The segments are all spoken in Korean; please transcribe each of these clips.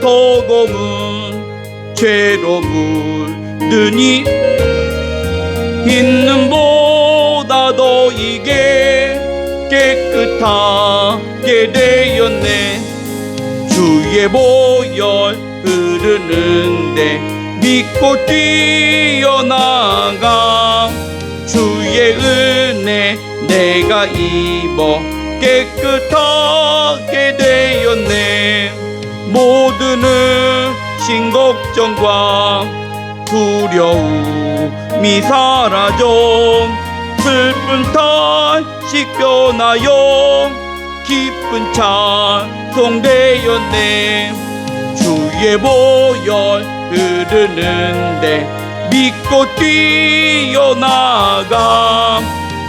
더 검은 죄로 물드니 흰 눈보다 더 이게 깨끗하게 되었네. 주의 보혈 흐르는데 믿고 뛰어나가. 주의 은혜 내가 입어 깨끗하게 되었네. 모든 의심 걱정과 두려움이 사라져 슬픈 탄식 변하여 기쁜 찬송 되었네. 주의 보혈 흐르는데 믿고 뛰어나가.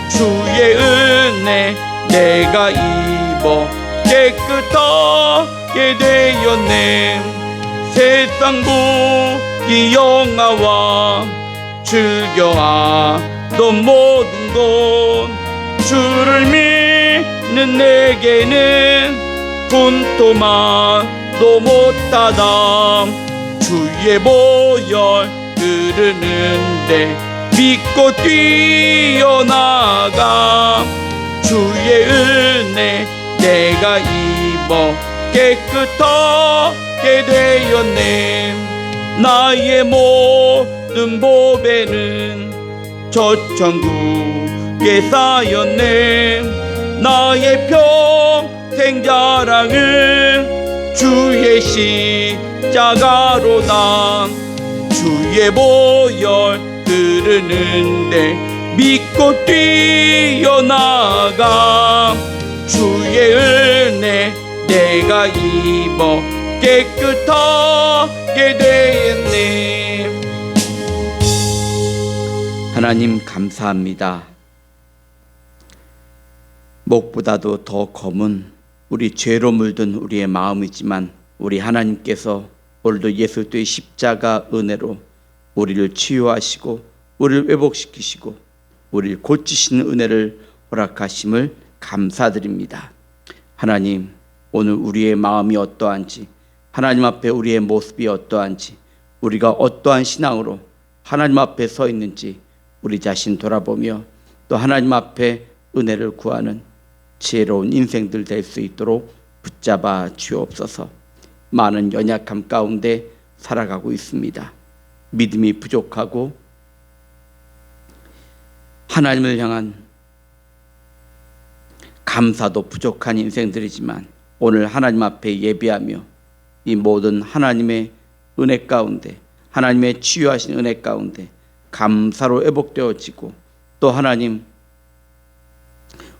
주의 은혜 내가 입어 깨끗하게 되었네. 세상 부귀 영화와 즐겨하던 모든 것 주를 믿는 내게는 분토만도 못하다. 주의 보혈 흐르는데 믿고 뛰어나가. 주의 은혜 내가 입어 깨끗하게 되었네. 나의 모든 보배는 저 천국에 쌓였네. 나의 평생 자랑은 주의 십자가로다. 주의 보혈 흐르는데 믿고 뛰어나가. 주의 은혜 내가 입어 깨끗하게 되었네. 하나님 감사합니다. 목보다도 더 검은 우리 죄로 물든 우리의 마음이지만 우리 하나님께서 오늘도 예수 그리스도의 십자가 은혜로 우리를 치유하시고 우리를 회복시키시고 우리를 고치시는 은혜를 허락하심을 감사드립니다. 하나님, 오늘 우리의 마음이 어떠한지, 하나님 앞에 우리의 모습이 어떠한지, 우리가 어떠한 신앙으로 하나님 앞에 서 있는지 우리 자신 돌아보며 또 하나님 앞에 은혜를 구하는 지혜로운 인생들 될 수 있도록 붙잡아 주옵소서. 많은 연약함 가운데 살아가고 있습니다. 믿음이 부족하고 하나님을 향한 감사도 부족한 인생들이지만 오늘 하나님 앞에 예배하며 이 모든 하나님의 은혜 가운데, 하나님의 치유하신 은혜 가운데 감사로 회복되어지고 또 하나님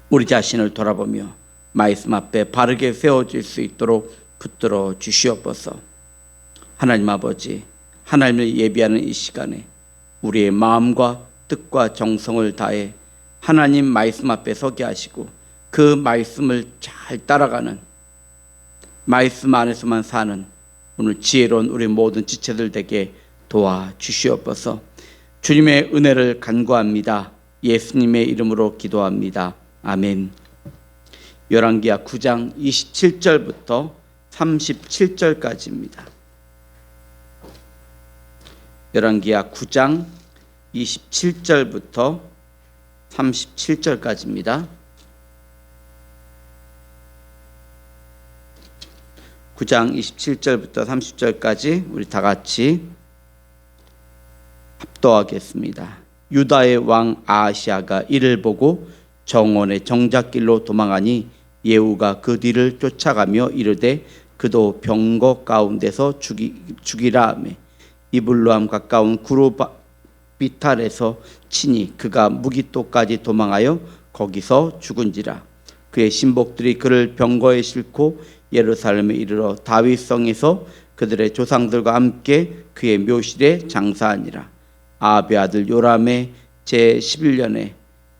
우리 자신을 돌아보며 말씀 앞에 바르게 세워질 수 있도록 붙들어 주시옵소서. 하나님 아버지, 하나님을 예배하는 이 시간에 우리의 마음과 뜻과 정성을 다해 하나님 말씀 앞에 서게 하시고 그 말씀을 잘 따라가는, 말씀 안에서만 사는 오늘 지혜로운 우리 모든 지체들 되게 도와주시옵소서. 주님의 은혜를 간구합니다. 예수님의 이름으로 기도합니다. 아멘. 열왕기하 9장 27절부터 37절까지입니다. 열왕기하 9장 27절부터 37절까지입니다. 9장 27절부터 30절까지 우리 다 같이 합독하겠습니다. 유다의 왕 아하시아가 이를 보고 정원의 정작길로 도망하니 예후가 그 뒤를 쫓아가며 이르되 그도 병거 가운데서 죽이라 하매 이블로암 가까운 구르비탈에서 치니 그가 무기토까지 도망하여 거기서 죽은지라. 그의 신복들이 그를 병거에 싣고 예루살렘에 이르러 다윗성에서 그들의 조상들과 함께 그의 묘실에 장사하니라. 아합의 아들 요람의 제11년에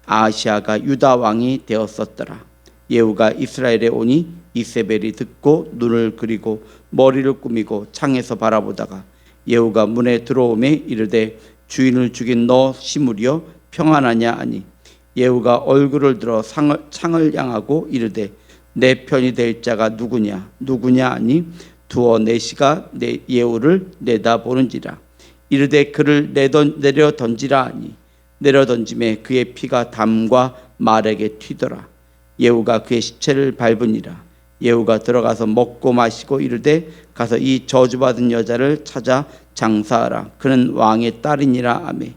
아하시아가 유다 왕이 되었었더라. 예후가 이스라엘에 오니 이세벨이 듣고 눈을 그리고 머리를 꾸미고 창에서 바라보다가 예후가 문에 들어오매 이르되 주인을 죽인 너 시므리여 평안하냐 하니 예후가 얼굴을 들어 창을 향하고 이르되 내 편이 될 자가 누구냐 하니 두어 내시가 내 예후를 내다보는지라. 이르되 그를 내려 던지라 하니 내려 던짐에 그의 피가 담과 말에게 튀더라. 예후가 그의 시체를 밟으니라. 예후가 들어가서 먹고 마시고 이르되 가서 이 저주받은 여자를 찾아 장사하라. 그는 왕의 딸이니라 하매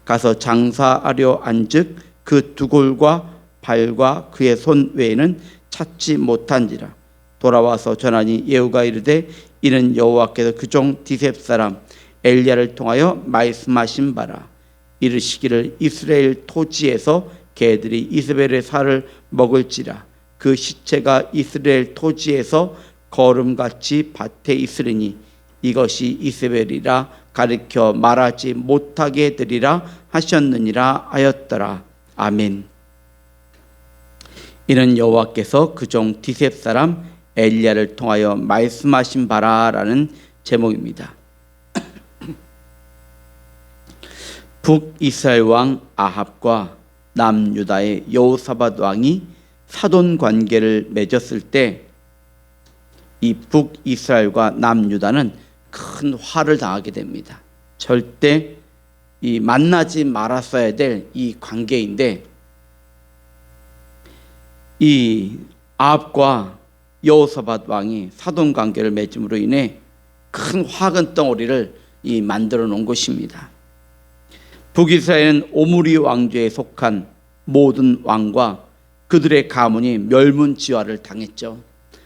가서 장사하려 한즉 그 두골과 발과 그의 손 외에는 찾지 못한지라. 돌아와서 전하니 예후가 이르되 이는 여호와께서 그 종 디셉 사람 엘리야를 통하여 말씀하신 바라. 이르시기를 이스라엘 토지에서 개들이 이세벨의 살을 먹을지라. 그 시체가 이스라엘 토지에서 거름같이 밭에 있으리니 이것이 이세벨이라 가르쳐 말하지 못하게 되리라 하셨느니라 하였더라. 아멘. 이는 여호와께서 그 종 디셉 사람 엘리야를 통하여 말씀하신 바라라는 제목입니다. 북이스라엘 왕 아합과 남유다의 여호사밧 왕이 사돈 관계를 맺었을 때 이 북이스라엘과 남유다는 큰 화를 당하게 됩니다. 절대 이 만나지 말았어야 될 이 관계인데 이 아합과 여호사밧 왕이 사돈 관계를 맺음으로 인해 큰 화근 덩어리를 만들어 놓은 것입니다. 북이스라엘은 오므리 왕조에 속한 모든 왕과 그들의 가문이 멸문지화를 당했죠.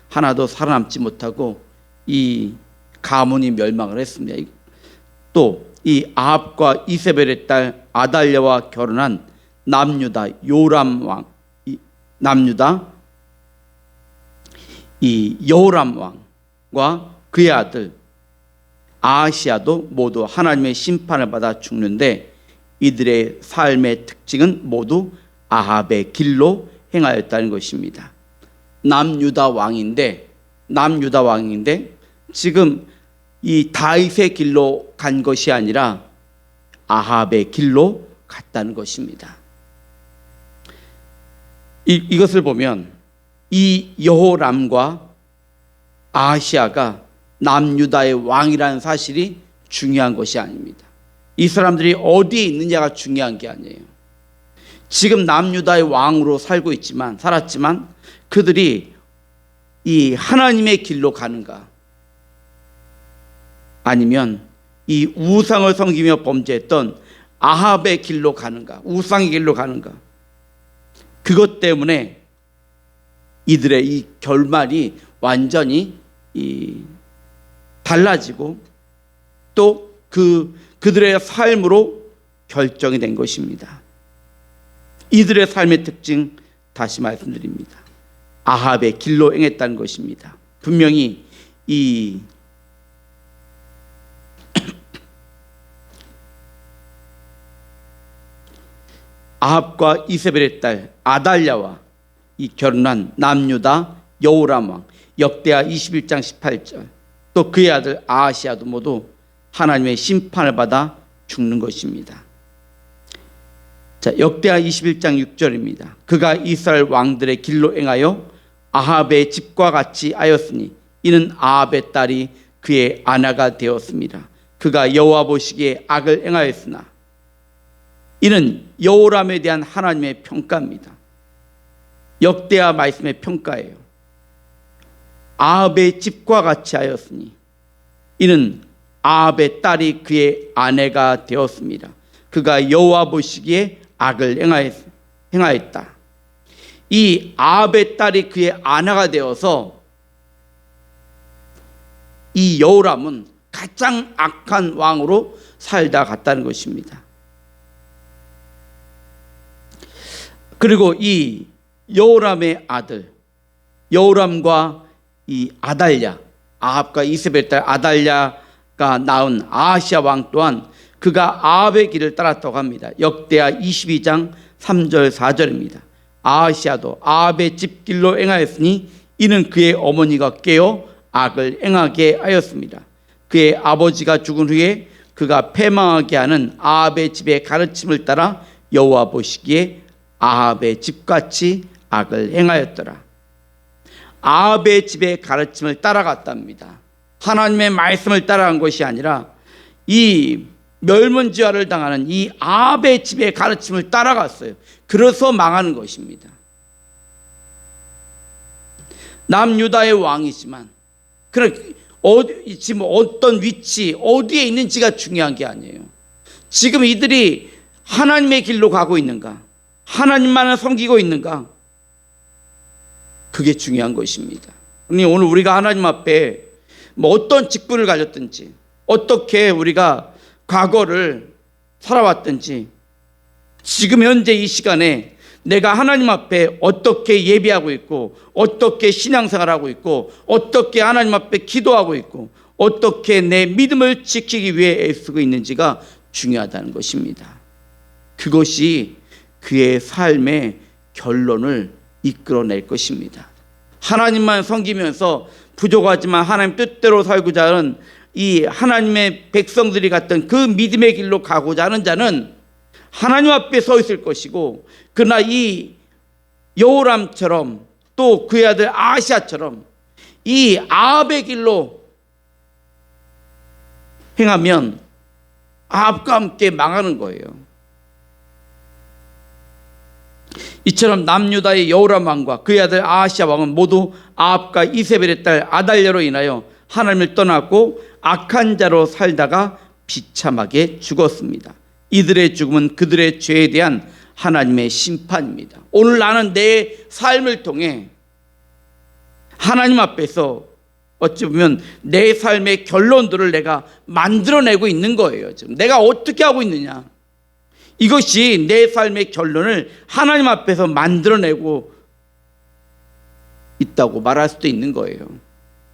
하나도 살아남지 못하고 이 가문이 멸망을 했습니다. 또 이 아합과 이세벨의 딸 아달랴와 결혼한 남유다 요람 왕, 남유다 이 여호람 왕과 그의 아들 아하시아도 모두 하나님의 심판을 받아 죽는데 이들의 삶의 특징은 모두 아합의 길로 행하였다는 것입니다. 남유다 왕인데 지금 이 다윗의 길로 간 것이 아니라 아합의 길로 갔다는 것입니다. 이것을 보면 이 여호람과 아하시아가 남유다의 왕이라는 사실이 중요한 것이 아닙니다. 이 사람들이 어디에 있느냐가 중요한 게 아니에요. 지금 남유다의 왕으로 살았지만 그들이 이 하나님의 길로 가는가 아니면 이 우상을 섬기며 범죄했던 아합의 길로 가는가, 우상의 길로 가는가, 그것 때문에 이들의 이 결말이 완전히 달라지고 또 그들의 삶으로 결정이 된 것입니다. 이들의 삶의 특징 다시 말씀드립니다. 아합의 길로 행했다는 것입니다. 분명히 이 아합과 이세벨의 딸 아달랴와 이 결혼한 남유다 여호람 왕 역대하 21장 18절 또 그의 아들 아하시아도 모두 하나님의 심판을 받아 죽는 것입니다. 자, 역대하 21장 6절입니다. 그가 이스라엘 왕들의 길로 행하여 아합의 집과 같이 하였으니 이는 아합의 딸이 그의 아내가 되었습니다. 그가 여호와 보시기에 악을 행하였으나 이는 여호람에 대한 하나님의 평가입니다. 역대하 말씀의 평가예요. 아합의 집과 같이 하였으니 이는 아합의 딸이 그의 아내가 되었습니다. 그가 여호와 보시기에 악을 행하였다. 이 아합의 딸이 그의 아내가 되어서 이 여호람은 가장 악한 왕으로 살다 갔다는 것입니다. 그리고 이 여호람의 아들 여호람과 이 아달랴 아합과 이세벨 딸 아달랴가 낳은 아하시아 왕 또한 그가 아합의 길을 따랐다고 합니다. 역대하 22장 3절 4절입니다. 아하시아도 아합의 집길로 행하였으니 이는 그의 어머니가 깨어 악을 행하게 하였습니다. 그의 아버지가 죽은 후에 그가 패망하게 하는 아합의 집의 가르침을 따라 여호와 보시기에 아합의 집같이 악을 행하였더라. 아합의 집의 가르침을 따라갔답니다. 하나님의 말씀을 따라간 것이 아니라 이 멸문지화를 당하는 이 아합의 집의 가르침을 따라갔어요. 그래서 망하는 것입니다. 남유다의 왕이지만 지금 어떤 위치, 어디에 있는지가 중요한 게 아니에요. 지금 이들이 하나님의 길로 가고 있는가, 하나님만을 섬기고 있는가, 그게 중요한 것입니다. 오늘 우리가 하나님 앞에 어떤 직분을 가졌든지, 어떻게 우리가 과거를 살아왔든지, 지금 현재 이 시간에 내가 하나님 앞에 어떻게 예배하고 있고, 어떻게 신앙생활하고 있고, 어떻게 하나님 앞에 기도하고 있고, 어떻게 내 믿음을 지키기 위해 애쓰고 있는지가 중요하다는 것입니다. 그것이 그의 삶의 결론을 이끌어낼 것입니다. 하나님만 섬기면서 부족하지만 하나님 뜻대로 살고자 하는 이 하나님의 백성들이 갔던 그 믿음의 길로 가고자 하는 자는 하나님 앞에 서 있을 것이고, 그러나 이 여호람처럼 또 그의 아들 아하시아처럼 이 아합의 길로 행하면 아합과 함께 망하는 거예요. 이처럼 남유다의 여호람 왕과 그의 아들 아하시아 왕은 모두 아합과 이세벨의 딸 아달랴로 인하여 하나님을 떠났고 악한 자로 살다가 비참하게 죽었습니다. 이들의 죽음은 그들의 죄에 대한 하나님의 심판입니다. 오늘 나는 내 삶을 통해 하나님 앞에서 어찌 보면 내 삶의 결론들을 내가 만들어내고 있는 거예요. 지금 내가 어떻게 하고 있느냐, 이것이 내 삶의 결론을 하나님 앞에서 만들어내고 있다고 말할 수도 있는 거예요.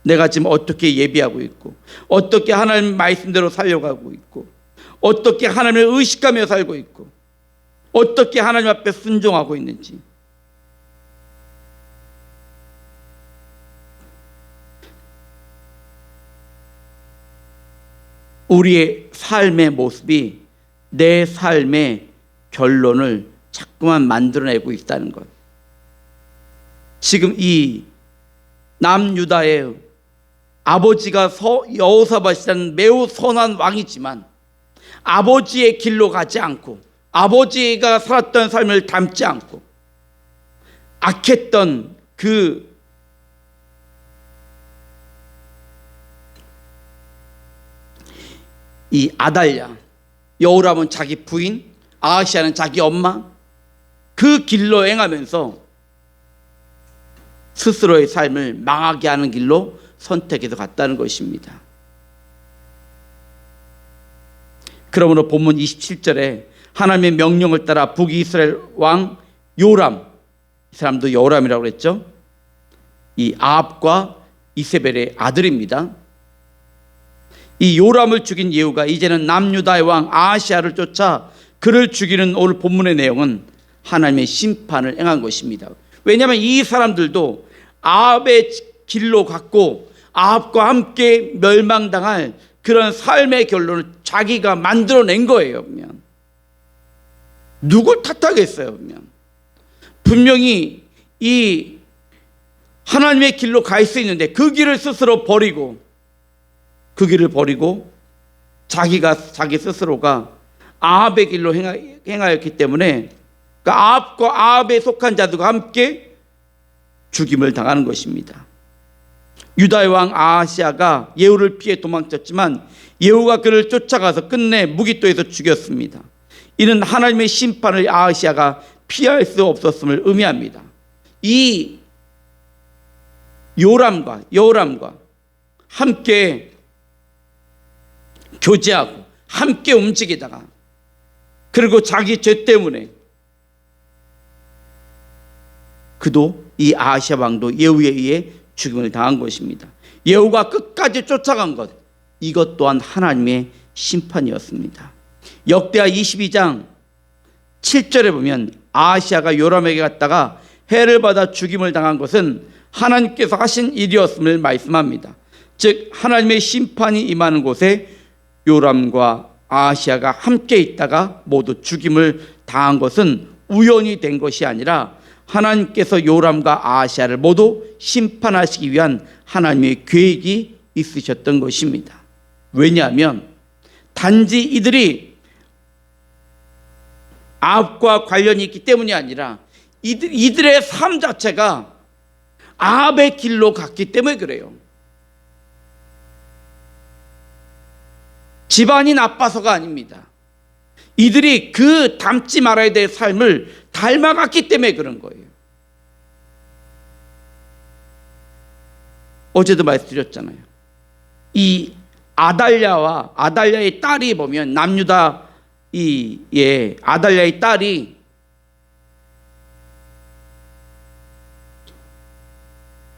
내가 지금 어떻게 예비하고 있고, 어떻게 하나님 말씀대로 살려가고 있고, 어떻게 하나님을 의식하며 살고 있고, 어떻게 하나님 앞에 순종하고 있는지. 우리의 삶의 모습이 내 삶의 결론을 자꾸만 만들어내고 있다는 것. 지금 이 남유다의 아버지가 여호사밧이라는 매우 선한 왕이지만 아버지의 길로 가지 않고, 아버지가 살았던 삶을 닮지 않고 악했던 이 아달랴, 여호람은 자기 부인, 아하시아는 자기 엄마, 그 길로 행하면서 스스로의 삶을 망하게 하는 길로 선택해서 갔다는 것입니다. 그러므로 본문 27절에 하나님의 명령을 따라 북이스라엘 왕 요람, 이 사람도 여호람이라고 그랬죠. 이 아합과 이세벨의 아들입니다. 이 요람을 죽인 예후가 이제는 남유다의 왕 아하시아를 쫓아 그를 죽이는 오늘 본문의 내용은 하나님의 심판을 행한 것입니다. 왜냐하면 이 사람들도 아합의 길로 갔고 아합과 함께 멸망당할 그런 삶의 결론을 자기가 만들어낸 거예요. 그러면 누굴 탓하겠어요? 그러면 분명히 이 하나님의 길로 갈 수 있는데 그 길을 스스로 버리고, 그 길을 버리고 자기 스스로가 아합의 길로 행하였기 때문에 그 아합과 아합에 속한 자들과 함께 죽임을 당하는 것입니다. 유다의 왕 아하시아가 예후를 피해 도망쳤지만 예후가 그를 쫓아가서 끝내 무기토에서 죽였습니다. 이는 하나님의 심판을 아하시아가 피할 수 없었음을 의미합니다. 이 요람과 여호람과 함께 교제하고 함께 움직이다가, 그리고 자기 죄 때문에 그도 이 아하시아 왕도 예후에 의해 죽임을 당한 것입니다. 예후가 끝까지 쫓아간 것, 이것 또한 하나님의 심판이었습니다. 역대하 22장 7절에 보면 아하시아가 요람에게 갔다가 해를 받아 죽임을 당한 것은 하나님께서 하신 일이었음을 말씀합니다. 즉 하나님의 심판이 임하는 곳에 요람과 아하시아가 함께 있다가 모두 죽임을 당한 것은 우연이 된 것이 아니라 하나님께서 요람과 아하시아를 모두 심판하시기 위한 하나님의 계획이 있으셨던 것입니다. 왜냐하면 단지 이들이 아합과 관련이 있기 때문이 아니라 이들의 삶 자체가 아합의 길로 갔기 때문에 그래요. 집안이 나빠서가 아닙니다. 이들이 그 닮지 말아야 될 삶을 닮아갔기 때문에 그런 거예요. 어제도 말씀드렸잖아요. 이 아달랴와 아달랴의 딸이 보면 남유다 아달랴의 딸이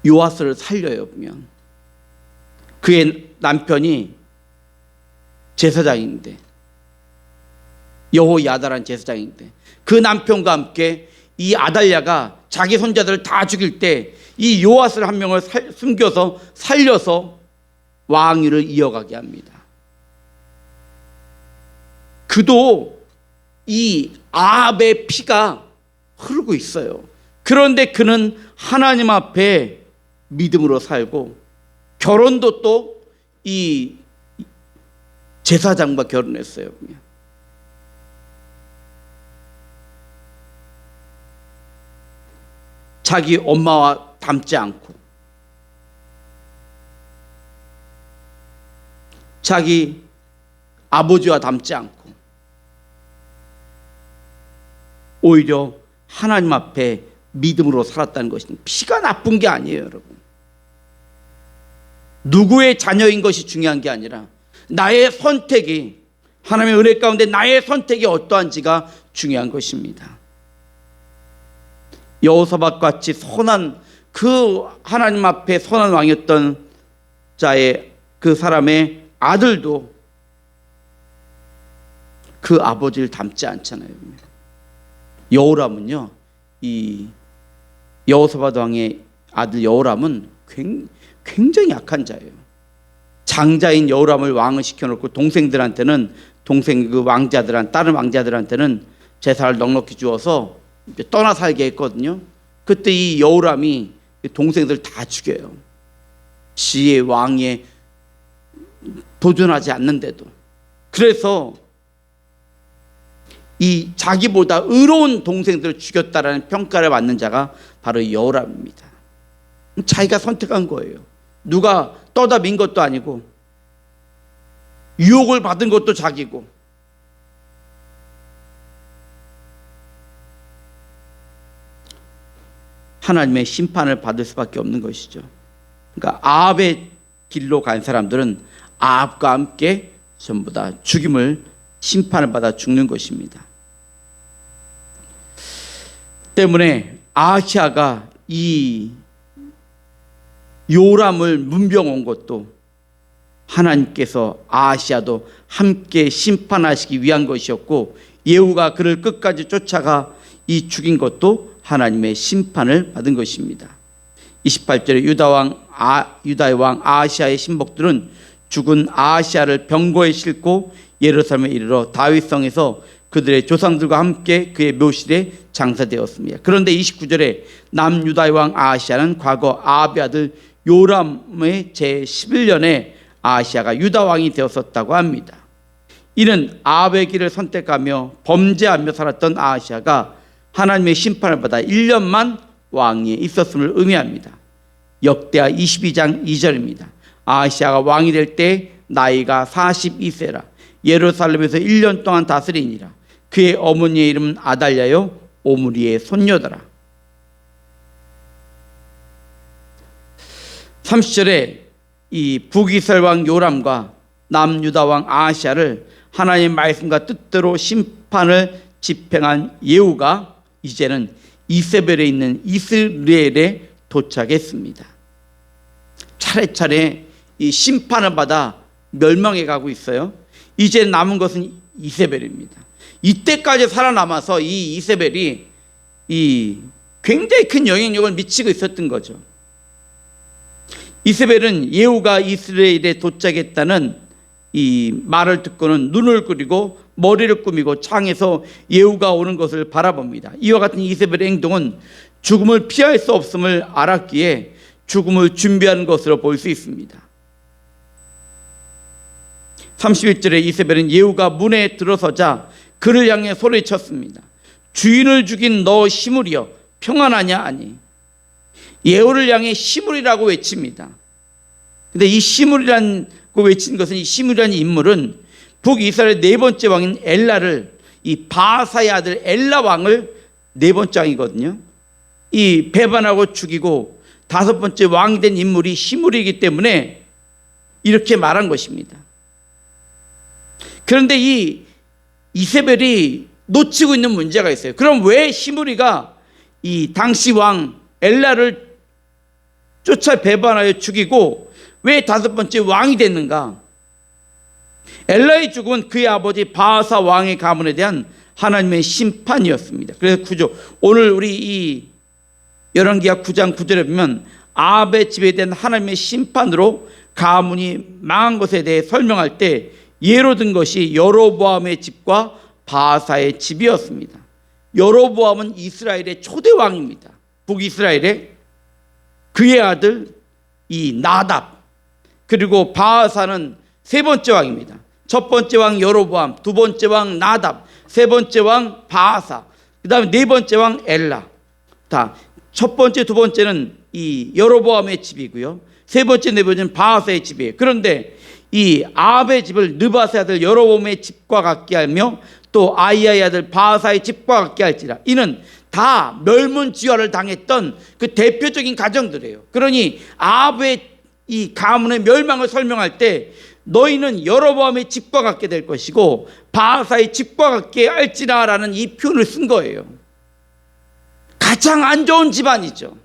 요아스를 살려요. 보면 그의 남편이 제사장인데, 여호야다라는 제사장인데, 그 남편과 함께 이 아달랴가 자기 손자들을 다 죽일 때 이 요아스를 한 명을 숨겨서 살려서 왕위를 이어가게 합니다. 그도 이 아합의 피가 흐르고 있어요. 그런데 그는 하나님 앞에 믿음으로 살고, 결혼도 또 이 제사장과 결혼했어요. 자기 엄마와 닮지 않고, 자기 아버지와 닮지 않고, 오히려 하나님 앞에 믿음으로 살았다는 것입니다. 피가 나쁜 게 아니에요, 여러분. 누구의 자녀인 것이 중요한 게 아니라 나의 선택이, 하나님의 은혜 가운데 나의 선택이 어떠한지가 중요한 것입니다. 여호사밧 같이 선한, 그 하나님 앞에 선한 왕이었던 자의 그 사람의 아들도 그 아버지를 닮지 않잖아요. 여호람은요, 이 여호사밧 왕의 아들 여호람은 굉장히 약한 자예요. 장자인 여호람을 왕을 시켜놓고 동생들한테는, 동생 그 왕자들한, 다른 왕자들한테는 제사를 넉넉히 주어서 떠나 살게 했거든요. 그때 이 여호람이 동생들 다 죽여요. 지의 왕에 도전하지 않는데도. 그래서 이 자기보다 의로운 동생들을 죽였다라는 평가를 받는 자가 바로 여호람입니다. 자기가 선택한 거예요. 누가 떠다 민 것도 아니고, 유혹을 받은 것도 자기고. 하나님의 심판을 받을 수밖에 없는 것이죠. 그러니까 아합의 길로 간 사람들은 아합과 함께 전부 다 죽임을, 심판을 받아 죽는 것입니다. 때문에 아하시아가 이 요람을 문병 온 것도 하나님께서 아하시아도 함께 심판하시기 위한 것이었고, 예후가 그를 끝까지 쫓아가 이 죽인 것도 하나님의 심판을 받은 것입니다. 28절에 유다의 왕 아하시아의 신복들은 죽은 아하시아를 병거에 싣고 예루살렘에 이르러 다윗성에서 그들의 조상들과 함께 그의 묘실에 장사되었습니다. 그런데 29절에 남유다의 왕 아하시아는 과거 아합의 아들 요람의 제11년에 아하시아가 유다 왕이 되었었다고 합니다. 이는 아합의 길을 선택하며 범죄하며 살았던 아하시아가 하나님의 심판을 받아 1년만 왕위에 있었음을 의미합니다. 역대하 22장 2절입니다. 아하시아가 왕이 될 때 나이가 42세라 예루살렘에서 1년 동안 다스리니라. 그의 어머니의 이름은 아달랴요 오므리의 손녀더라. 30절에 이 북이스라엘 왕 요람과 남유다 왕 아하시아를 하나님의 말씀과 뜻대로 심판을 집행한 예후가 이제는 이세벨에 있는 이스라엘에 도착했습니다. 차례차례 이 심판을 받아 멸망해 가고 있어요. 이제 남은 것은 이세벨입니다. 이때까지 살아남아서 이 이세벨이 굉장히 큰 영향력을 미치고 있었던 거죠. 이세벨은 예후가 이스라엘에 도착했다는 이 말을 듣고는 눈을 그리고 머리를 꾸미고 창에서 예후가 오는 것을 바라봅니다. 이와 같은 이세벨의 행동은 죽음을 피할 수 없음을 알았기에 죽음을 준비하는 것으로 볼 수 있습니다. 31절에 이세벨은 예후가 문에 들어서자 그를 향해 소리쳤습니다. 주인을 죽인 너 시므리여 평안하냐 하니, 예후를 향해 시므리라고 외칩니다. 근데 이 시므리라고 외친 것은, 이 시므리라는 인물은 북이스라엘 네 번째 왕인 엘라를, 이 바하사의 아들 엘라 왕을 네 번째 왕이거든요. 이 배반하고 죽이고 다섯 번째 왕이 된 인물이 시므리이기 때문에 이렇게 말한 것입니다. 그런데 이 이세벨이 놓치고 있는 문제가 있어요. 그럼 왜 시므리가 이 당시 왕 엘라를 쫓아 배반하여 죽이고 왜 다섯 번째 왕이 됐는가? 엘라의 죽음은 그의 아버지 바하사 왕의 가문에 대한 하나님의 심판이었습니다. 그래서 오늘 우리 이 열왕기하 9장 9절에 보면 아합의 집에 대한 하나님의 심판으로 가문이 망한 것에 대해 설명할 때 예로 든 것이 여로보암의 집과 바하사의 집이었습니다. 여로보암은 이스라엘의 초대 왕입니다. 북이스라엘의, 그의 아들 이 나답, 그리고 바하사는 세 번째 왕입니다. 첫 번째 왕 여로보암, 두 번째 왕 나답, 세 번째 왕 바하사, 그 다음에 네 번째 왕 엘라. 다 첫 번째, 두 번째는 이 여로보암의 집이고요, 세 번째, 네 번째는 바하사의 집이에요. 그런데 이 아합의 집을 느바스의 아들 여로보암의 집과 같게 하며 또 아이야의 아들 바하사의 집과 같게 할지라. 이는 다 멸문지화를 당했던 그 대표적인 가정들이에요. 그러니 아합의 이 가문의 멸망을 설명할 때 너희는 여로보암의 집과 같게 될 것이고 바하사의 집과 같게 할지라라는 이 표현을 쓴 거예요. 가장 안 좋은 집안이죠.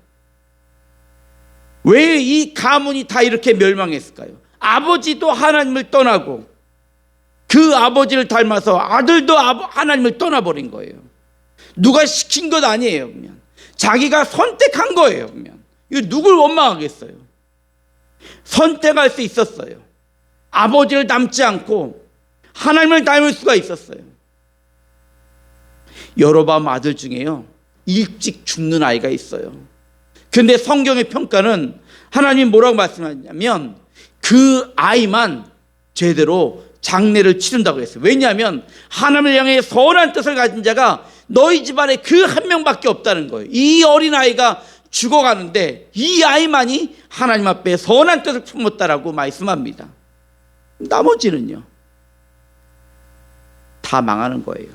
왜 이 가문이 다 이렇게 멸망했을까요? 아버지도 하나님을 떠나고 그 아버지를 닮아서 아들도 하나님을 떠나버린 거예요. 누가 시킨 것 아니에요. 그냥 자기가 선택한 거예요. 그냥 이거 누굴 원망하겠어요? 선택할 수 있었어요. 아버지를 닮지 않고 하나님을 닮을 수가 있었어요. 여로보암 아들 중에요, 일찍 죽는 아이가 있어요. 그런데 성경의 평가는 하나님 뭐라고 말씀하냐면 그 아이만 제대로 장례를 치른다고 했어요. 왜냐하면 하나님을 향해 선한 뜻을 가진 자가 너희 집안에 그 한 명밖에 없다는 거예요. 이 어린아이가 죽어가는데 이 아이만이 하나님 앞에 선한 뜻을 품었다라고 말씀합니다. 나머지는요 다 망하는 거예요.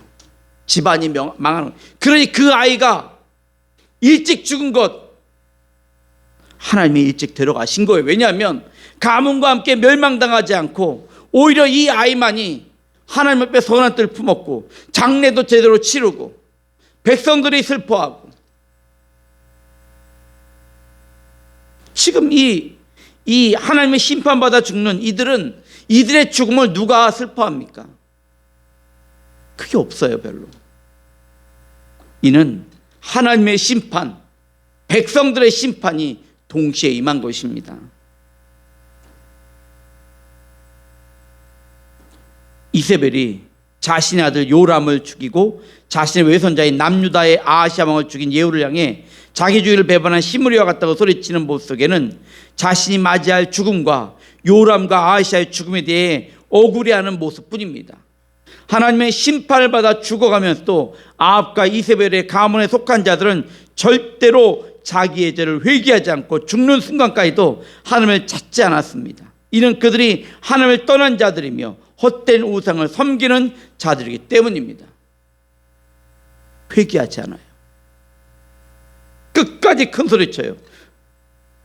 집안이 망하는 거예요. 그러니 그 아이가 일찍 죽은 것 하나님이 일찍 데려가신 거예요. 왜냐하면 가문과 함께 멸망당하지 않고 오히려 이 아이만이 하나님 앞에 선한 뜻을 품었고 장례도 제대로 치르고 백성들이 슬퍼하고, 지금 이 하나님의 심판받아 죽는 이들의 죽음을 누가 슬퍼합니까? 그게 없어요. 별로. 이는 하나님의 심판, 백성들의 심판이 동시에 임한 것입니다. 이세벨이 자신의 아들 요람을 죽이고 자신의 외손자인 남유다의 아하시아 왕을 죽인 예후를 향해 자기 주의를 배반한 시므리와 같다고 소리치는 모습 속에는 자신이 맞이할 죽음과 요람과 아하시아의 죽음에 대해 억울해하는 모습뿐입니다. 하나님의 심판을 받아 죽어가면서도 아합과 이세벨의 가문에 속한 자들은 절대로 자기의 죄를 회개하지 않고 죽는 순간까지도 하나님을 찾지 않았습니다. 이는 그들이 하나님을 떠난 자들이며 헛된 우상을 섬기는 자들이기 때문입니다. 회개하지 않아요. 끝까지 큰 소리쳐요.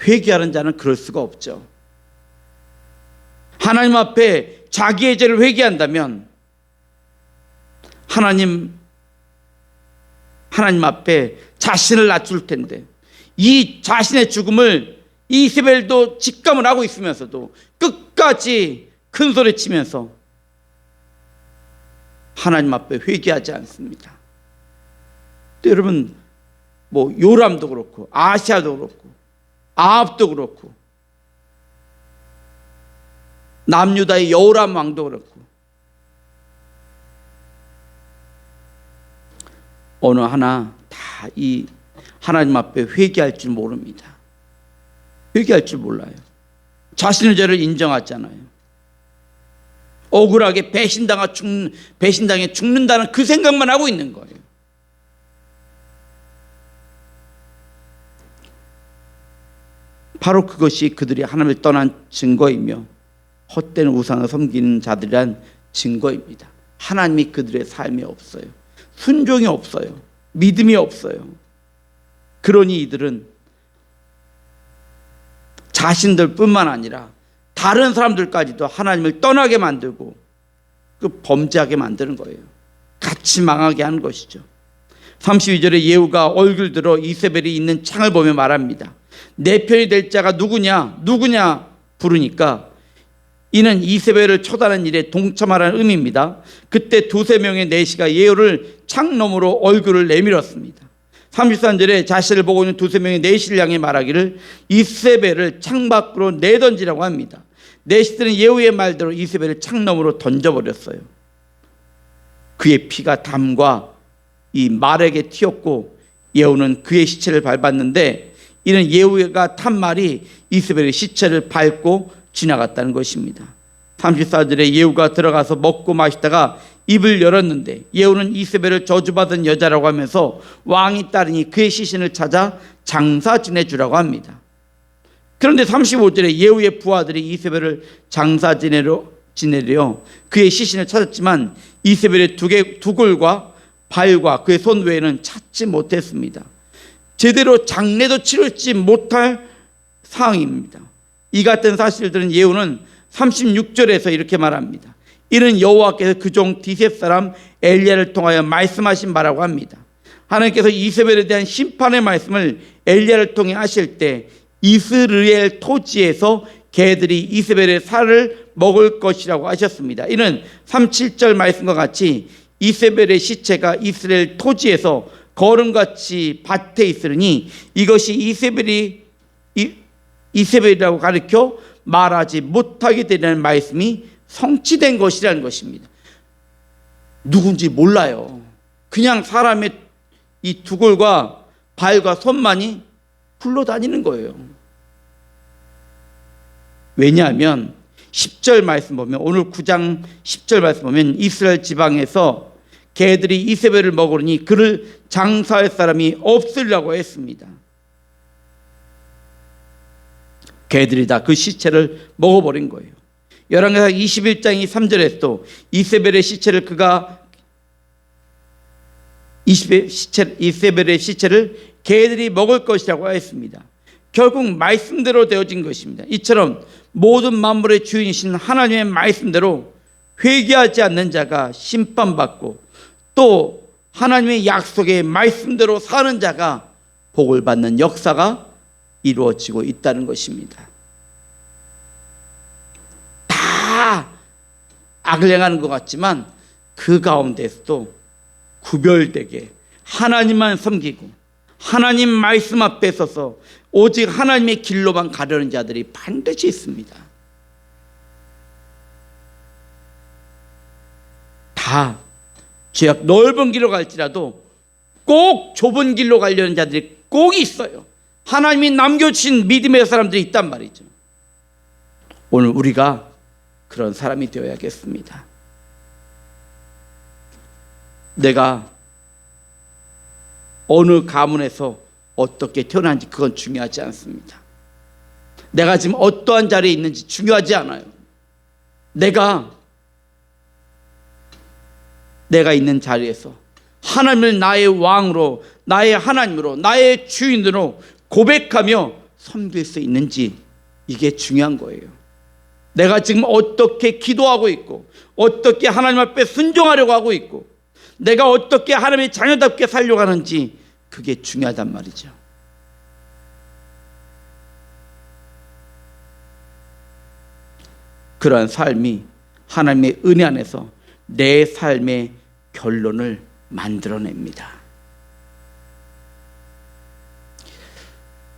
회개하는 자는 그럴 수가 없죠. 하나님 앞에 자기의 죄를 회개한다면 하나님 앞에 자신을 낮출 텐데, 이 자신의 죽음을 이세벨도 직감을 하고 있으면서도 끝까지 큰 소리 치면서 하나님 앞에 회개하지 않습니다. 또 여러분, 뭐 요람도 그렇고 아하시아도 그렇고 아합도 그렇고 남유다의 여호람 왕도 그렇고 어느 하나 다 이 하나님 앞에 회개할 줄 모릅니다. 회개할 줄 몰라요. 자신의 죄를 인정하잖아요. 억울하게 배신당해 죽는다는 그 생각만 하고 있는 거예요. 바로 그것이 그들이 하나님을 떠난 증거이며 헛된 우상을 섬기는 자들이란 증거입니다. 하나님이 그들의 삶에 없어요. 순종이 없어요. 믿음이 없어요. 그러니 이들은 자신들뿐만 아니라 다른 사람들까지도 하나님을 떠나게 만들고 그 범죄하게 만드는 거예요. 같이 망하게 하는 것이죠. 32절에 예후가 얼굴 들어 이세벨이 있는 창을 보며 말합니다. 내 편이 될 자가 누구냐 부르니까 이는 이세벨을 처단한 일에 동참하라는 의미입니다. 그때 두세 명의 내시가 예후를 창 너머로 얼굴을 내밀었습니다. 33절에 자신을 보고 있는 두세 명의 내시를 향해 말하기를 이세벨을 창 밖으로 내던지라고 합니다. 내시들은 예후의 말대로 이세벨을 창 너머로 던져버렸어요. 그의 피가 담과 이 말에게 튀었고 예후는 그의 시체를 밟았는데 이는 예후가 탄 말이 이세벨의 시체를 밟고 지나갔다는 것입니다. 34절에 예후가 들어가서 먹고 마시다가 입을 열었는데 예후는 이세벨을 저주받은 여자라고 하면서 왕이 따르니 그의 시신을 찾아 장사 지내주라고 합니다. 그런데 35절에 예후의 부하들이 이세벨을 장사 지내려 그의 시신을 찾았지만 이세벨의 두골과 발과 그의 손 외에는 찾지 못했습니다. 제대로 장례도 치르지 못할 상황입니다. 이 같은 사실들은 예후는 36절에서 이렇게 말합니다. 이는 여호와께서 그 종 디셋 사람 엘리야를 통하여 말씀하신 바라고 합니다. 하나님께서 이세벨에 대한 심판의 말씀을 엘리야를 통해 하실 때 이스라엘 토지에서 개들이 이세벨의 살을 먹을 것이라고 하셨습니다. 이는 37절 말씀과 같이 이세벨의 시체가 이스라엘 토지에서 거름같이 밭에 있으니 이것이 이세벨이라고 가르쳐 말하지 못하게 되는 말씀이 성취된 것이라는 것입니다. 누군지 몰라요. 그냥 사람의 이 두골과 발과 손만이 굴러다니는 거예요. 왜냐하면 10절 말씀 보면 오늘 9장 10절 말씀 보면 이스라엘 지방에서 개들이 이세벨을 먹으니 그를 장사할 사람이 없으리라고 했습니다. 개들이 다 그 시체를 먹어버린 거예요. 열왕기상 21장 3절에 또 이세벨의 시체를 이세벨의 시체를 개들이 먹을 것이라고 했습니다. 결국 말씀대로 되어진 것입니다. 이처럼 모든 만물의 주인이신 하나님의 말씀대로 회개하지 않는 자가 심판받고 또 하나님의 약속의 말씀대로 사는 자가 복을 받는 역사가 이루어지고 있다는 것입니다. 다 악을 행하는 것 같지만 그 가운데서도 구별되게 하나님만 섬기고 하나님 말씀 앞에 서서 오직 하나님의 길로만 가려는 자들이 반드시 있습니다. 다 죄악 넓은 길로 갈지라도 꼭 좁은 길로 가려는 자들이 꼭 있어요. 하나님이 남겨주신 믿음의 사람들이 있단 말이죠. 오늘 우리가 그런 사람이 되어야겠습니다. 내가 어느 가문에서 어떻게 태어난지 그건 중요하지 않습니다. 내가 지금 어떠한 자리에 있는지 중요하지 않아요. 내가 있는 자리에서 하나님을 나의 왕으로, 나의 하나님으로, 나의 주인으로 고백하며 섬길 수 있는지 이게 중요한 거예요. 내가 지금 어떻게 기도하고 있고 어떻게 하나님 앞에 순종하려고 하고 있고 내가 어떻게 하나님의 자녀답게 살려고 하는지 그게 중요하단 말이죠. 그러한 삶이 하나님의 은혜 안에서 내 삶의 결론을 만들어냅니다.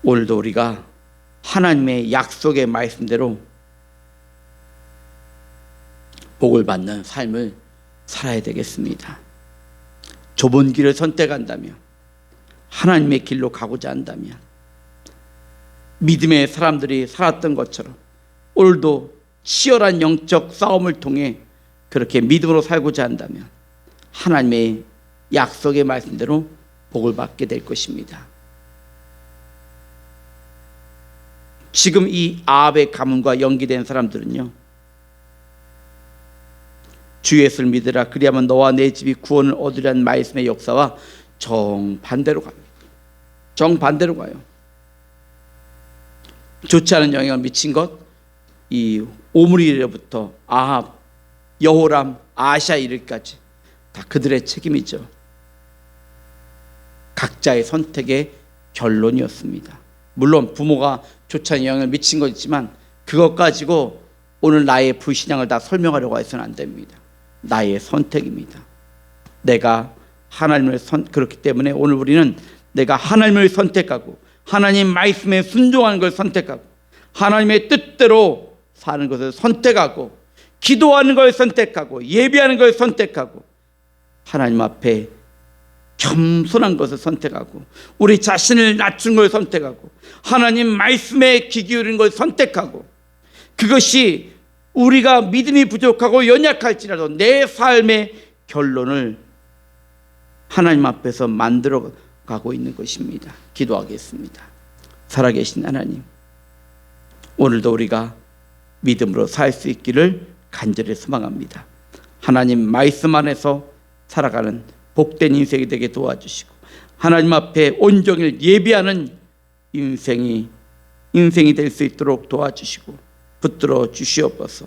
오늘도 우리가 하나님의 약속의 말씀대로 복을 받는 삶을 살아야 되겠습니다. 좁은 길을 선택한다면, 하나님의 길로 가고자 한다면, 믿음의 사람들이 살았던 것처럼 오늘도 치열한 영적 싸움을 통해 그렇게 믿음으로 살고자 한다면 하나님의 약속의 말씀대로 복을 받게 될 것입니다. 지금 이 아합의 가문과 연계된 사람들은요, 주 예수를 믿으라 그리하면 너와 내 집이 구원을 얻으리라는 말씀의 역사와 정반대로 갑니다. 정반대로 가요. 좋지 않은 영향을 미친 것, 이 오므리로부터 아합, 여호람, 아샤 이르기까지 다 그들의 책임이죠. 각자의 선택의 결론이었습니다. 물론 부모가 좋지 않은 영향을 미친 것 있지만 그것 가지고 오늘 나의 불신앙을 다 설명하려고 해서는 안 됩니다. 나의 선택입니다. 내가 하나님을 그렇기 때문에 오늘 우리는 내가 하나님을 선택하고 하나님 말씀에 순종하는 걸 선택하고 하나님의 뜻대로 사는 것을 선택하고 기도하는 걸 선택하고 예배하는 걸 선택하고 하나님 앞에 겸손한 것을 선택하고 우리 자신을 낮춘 걸 선택하고 하나님 말씀에 귀 기울이는 걸 선택하고 그것이 우리가 믿음이 부족하고 연약할지라도 내 삶의 결론을 하나님 앞에서 만들어 가고 있는 것입니다. 기도하겠습니다. 살아계신 하나님, 오늘도 우리가 믿음으로 살 수 있기를 간절히 소망합니다. 하나님 말씀 안에서 살아가는 복된 인생이 되게 도와주시고 하나님 앞에 온종일 예비하는 인생이 될 수 있도록 도와주시고 붙들어 주시옵소서.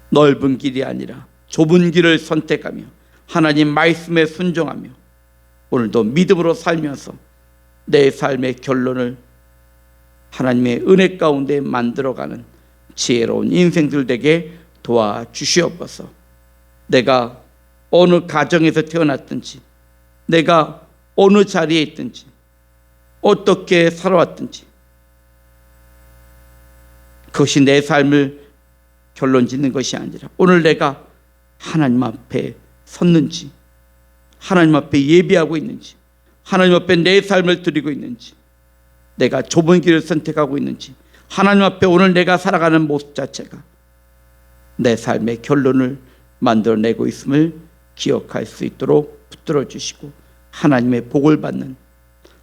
넓은 길이 아니라 좁은 길을 선택하며 하나님 말씀에 순종하며 오늘도 믿음으로 살면서 내 삶의 결론을 하나님의 은혜 가운데 만들어가는 지혜로운 인생들 되게 도와주시옵소서. 내가 어느 가정에서 태어났든지 내가 어느 자리에 있든지 어떻게 살아왔든지 그것이 내 삶을 결론 짓는 것이 아니라 오늘 내가 하나님 앞에 섰는지 하나님 앞에 예비하고 있는지 하나님 앞에 내 삶을 드리고 있는지 내가 좁은 길을 선택하고 있는지 하나님 앞에 오늘 내가 살아가는 모습 자체가 내 삶의 결론을 만들어내고 있음을 기억할 수 있도록 붙들어 주시고 하나님의 복을 받는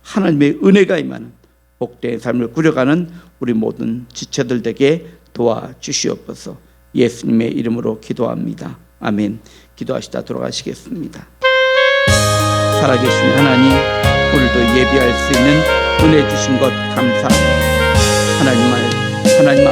하나님의 은혜가 임하는 복된 삶을 꾸려가는 우리 모든 지체들 되게 도와주시옵소서. 예수님의 이름으로 기도합니다. 아멘. 기도하시다 돌아가시겠습니다. 살아계신 하나님, 오늘도 예비할 수 있는 은혜 주신 것 감사합니다. 하나님